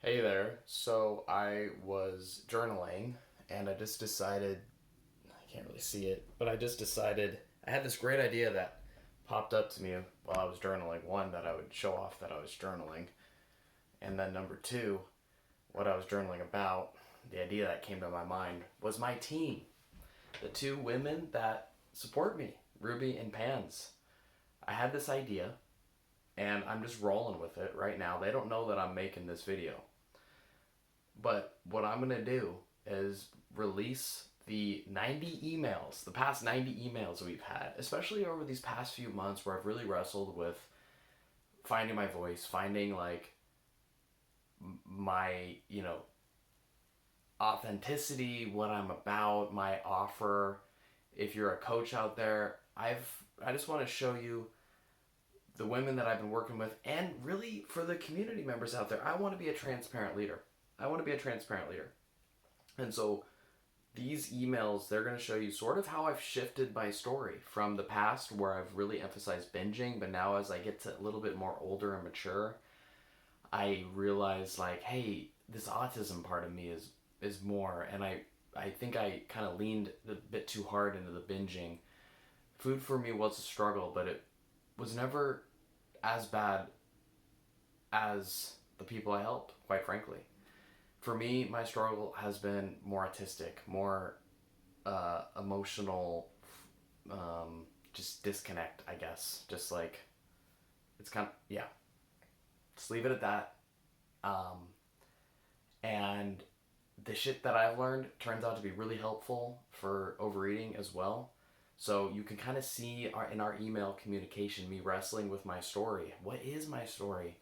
Hey there. So I was journaling and I just decided, I can't really see it, but I just decided I had this great idea that popped up to me while I was journaling. One, that I would show off that I was journaling. And then number two, what I was journaling about, the idea that came to my mind was my team. The two women that support me, Ruby and Panz. I had this idea and I'm just rolling with it right now. They don't know that I'm making this video. But what I'm going to do is release the 90 emails, the past 90 emails we've had, especially over these past few months where I've really wrestled with finding my voice, finding like my, authenticity, what I'm about, my offer. If you're a coach out there, I just want to show you the women that I've been working with, and really for the community members out there, I want to be a transparent leader. I want to be a transparent leader. And so these emails, they're going to show you sort of how I've shifted my story from the past where I've really emphasized binging, but now as I get to a little bit more older and mature, I realize like, hey, this autism part of me is more, and I think I kind of leaned a bit too hard into the binging. Food for me was a struggle, but it was never as bad as the people I helped, quite frankly. For me, my struggle has been more artistic, more emotional, just disconnect, I guess. Just like, it's kind of, yeah, just leave it at that. Um, and the shit that I've learned turns out to be really helpful for overeating as well. So you can kind of see in our email communication me wrestling with my story. What is my story?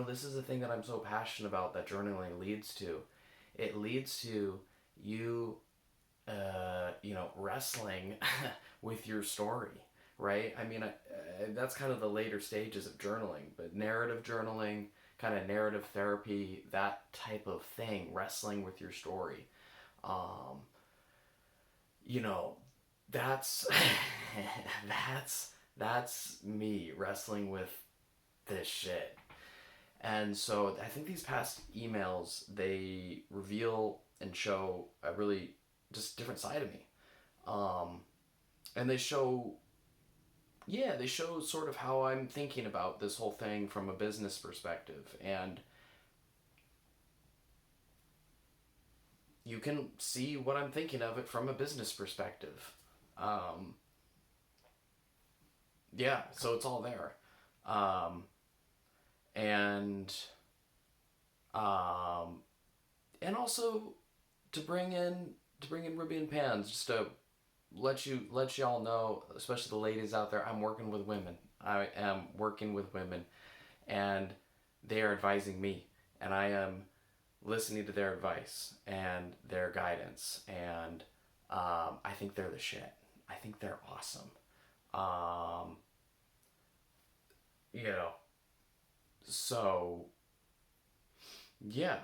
This is the thing that I'm so passionate about that journaling leads to. It leads to you, wrestling with your story, right? I mean, that's kind of the later stages of journaling, but narrative journaling, kind of narrative therapy, that type of thing, wrestling with your story. Um, you know, that's that's that's me wrestling with this shit. And so I think these past emails, they reveal and show a really just different side of me. Um, and they show sort of how I'm thinking about this whole thing from a business perspective. And you can see what I'm thinking of it from a business perspective. Um, yeah, so it's all there. Um, and um, and also to bring in Ruby and Pans, just to let y'all know, especially the ladies out there, I'm working with women. I am working with women, and they are advising me, and I am listening to their advice and their guidance, and I think they're the shit. I think they're awesome. Um, you know, so yeah,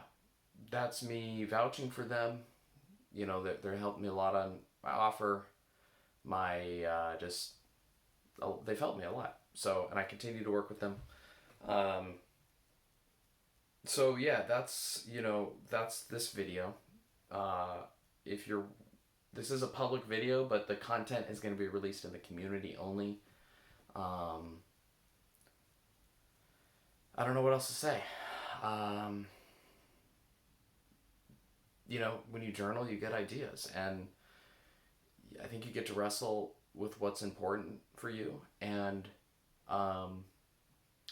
that's me vouching for them. They're helping me a lot on my offer, my just they've helped me a lot. So, and I continue to work with them. Um, so yeah, that's this video. Uh, if you're This is a public video, but the content is going to be released in the community only. Um, I don't know what else to say. Um, when you journal, you get ideas, and I think you get to wrestle with what's important for you, and um,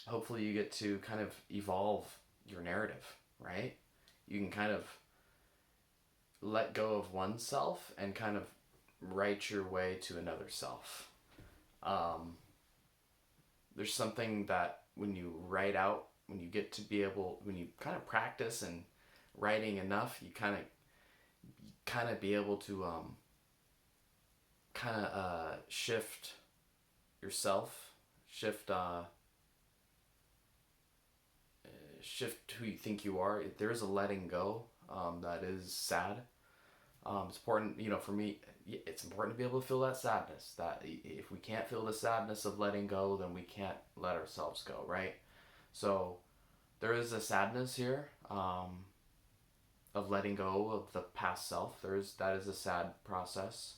hopefully you get to kind of evolve your narrative, right? You can kind of let go of one self and kind of write your way to another self. Um, there's something that when you write out, when you kind of practice and writing enough, you kind of be able to shift yourself, shift shift who you think you are. There is a letting go that is sad. It's important, for me. It's important to be able to feel that sadness. That if we can't feel the sadness of letting go, then we can't let ourselves go, right? So there is a sadness here, letting go of the past self. That is a sad process.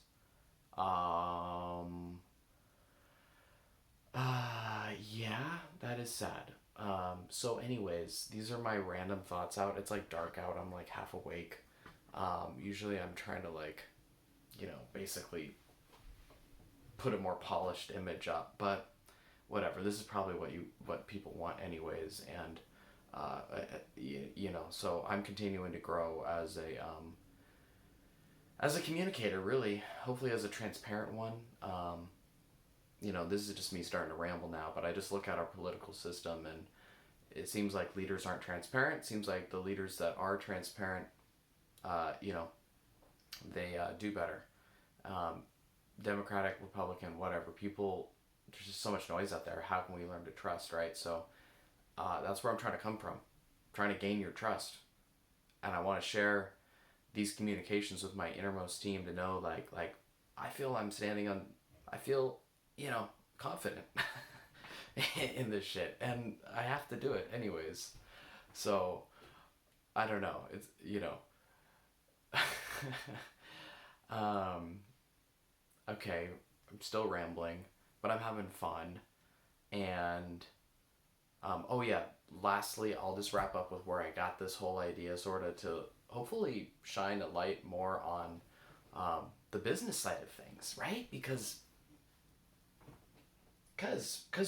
Um, yeah, that is sad. So anyways, these are my random thoughts out. It's like dark out. I'm like half awake. Usually I'm trying to like, basically put a more polished image up, but whatever. This is probably what people want anyways, and so I'm continuing to grow as a communicator, really. Hopefully, as a transparent one. This is just me starting to ramble now, but I just look at our political system, and it seems like leaders aren't transparent. It seems like the leaders that are transparent, you know, they do better. Um, Democratic, Republican, whatever. People, there's just so much noise out there. How can we learn to trust, right? So that's where I'm trying to come from, trying to gain your trust, and I want to share these communications with my innermost team to know, like I feel I'm standing on, I feel, confident in this shit, and I have to do it anyways. So I don't know. It's um, okay. I'm still rambling, but I'm having fun, and oh yeah. Lastly, I'll just wrap up with where I got this whole idea, sort of, to hopefully shine a light more on the business side of things, right? Because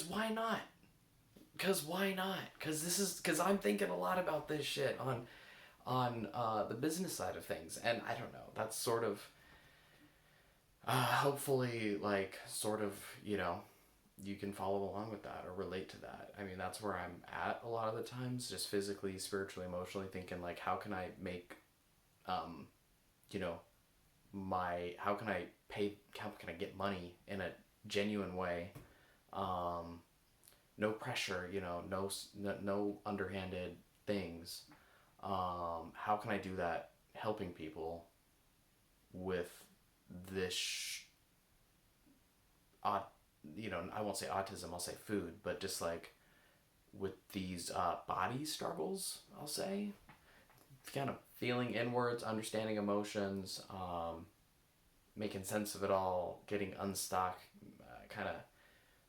why not? Because why not? Because I'm thinking a lot about this shit on the business side of things, and I don't know. That's sort of hopefully, like, sort of, you can follow along with that or relate to that. I mean, that's where I'm at a lot of the times, just physically, spiritually, emotionally, thinking like, how can I make, um, you know, how can I get money in a genuine way? No pressure, no underhanded things. How can I do that helping people with this, odd, I won't say autism, I'll say food, but just like with these body struggles, I'll say, kind of feeling inwards, understanding emotions, making sense of it all, getting unstuck, kind of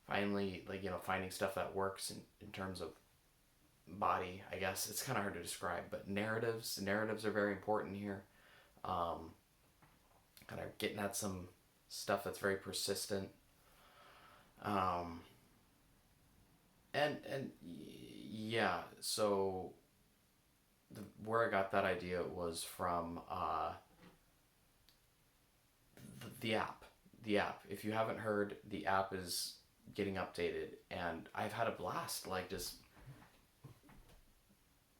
finally, like, finding stuff that works in terms of body. I guess it's kind of hard to describe, but narratives are very important here. Kind of getting at some stuff that's very persistent. Um, and yeah, so where I got that idea was from the app. The app. If you haven't heard, the app is getting updated, and I've had a blast, like, just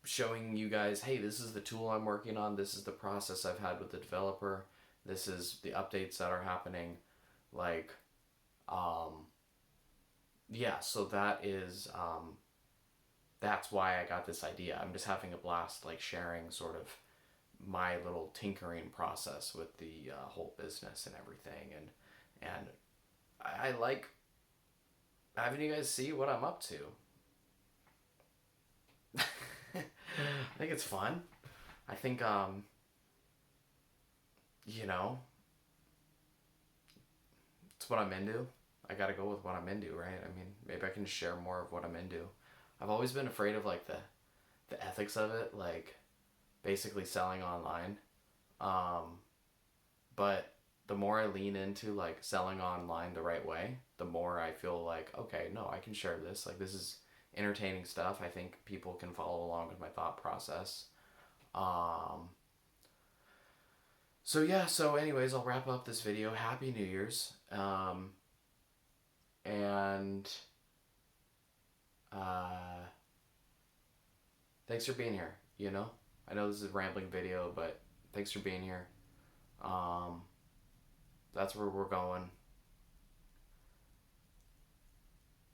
showing you guys, hey, this is the tool I'm working on, this is the process I've had with the developer, this is the updates that are happening, like, yeah, so that's why I got this idea. I'm just having a blast, like, sharing sort of my little tinkering process with the whole business and everything, and I like having you guys see what I'm up to. I think it's fun. I think it's what I'm into. I gotta go with what I'm into, right? I mean, maybe I can share more of what I'm into. I've always been afraid of, like, the ethics of it, like basically selling online. Um, but the more I lean into, like, selling online the right way, the more I feel like, okay, no, I can share this. Like, this is entertaining stuff. I think people can follow along with my thought process. Um, so yeah, so anyways, I'll wrap up this video. Happy New Year's. And uh, thanks for being here, I know this is a rambling video, but thanks for being here. Um, that's where we're going.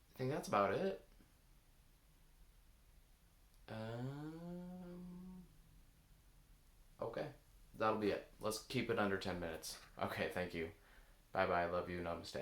I think that's about it. Okay. That'll be it. Let's keep it under 10 minutes. Okay, thank you. Bye bye. Love you. Namaste.